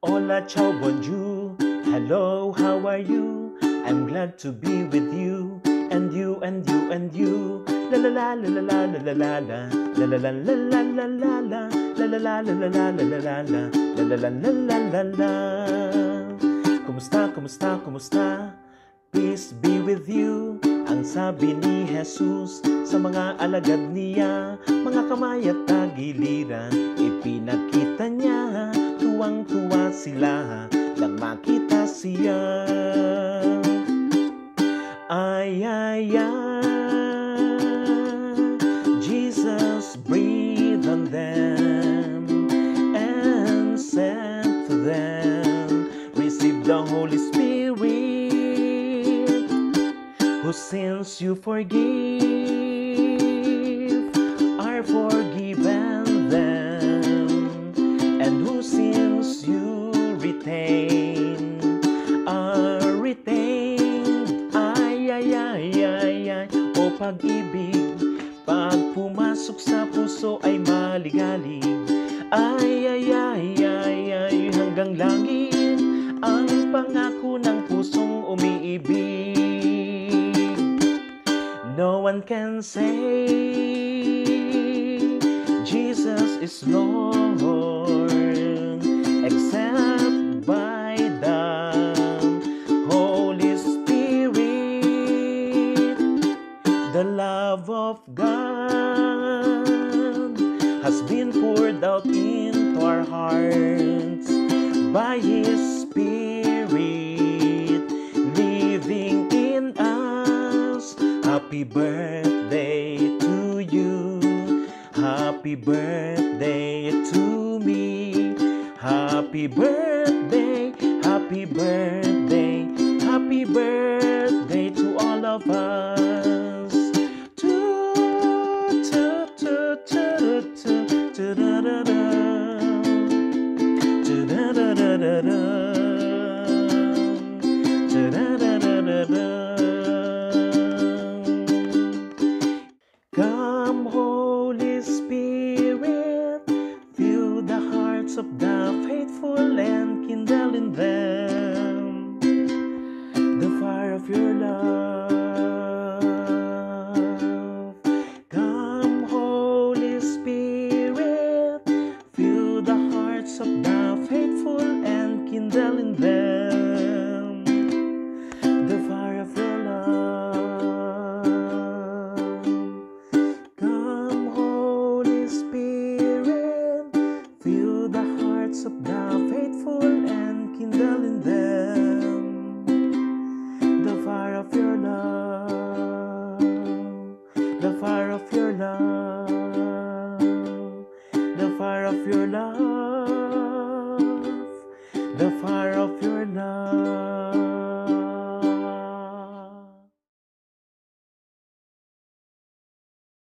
Hola, ciao, bonjour. Hello, how are you? I'm glad to be with you. And you, and you, and you. La la la la la la la la la. La la la la la la la la. La la la la la la la la la la. La la la la la la la. Kumusta, kumusta, kumusta? Peace be with you. Ang sabi ni Jesus sa mga alagad niya, mga kamay at tagiliran, ipinakita niya, tuwang-tuwa sila nang makita siya. Ay, ay, ay, Jesus breathed on them and said to them, receive the Holy Spirit, whose sins you forgive are forgiven them, and whose sins you retain are retained. Ay, ay, ay, ay, ay, o pag-ibig, pag pumasok sa puso ay maligalig. Ay, ay, ay, ay, ay, hanggang langit ang pangako ng pusong umiibig. No one can say Jesus is Lord except by the Holy Spirit. The love of God has been poured out into our hearts by His Spirit living in us. Happy birthday to you. Happy birthday to me. Happy birthday, happy birthday, happy birthday to all of us. Come, Holy Spirit, fill the hearts of the faithful and kindle in them the fire of your love. Come, Holy Spirit, fill the hearts of the faithful and kindle in them the fire of your love. Come, Holy Spirit, fill the hearts of the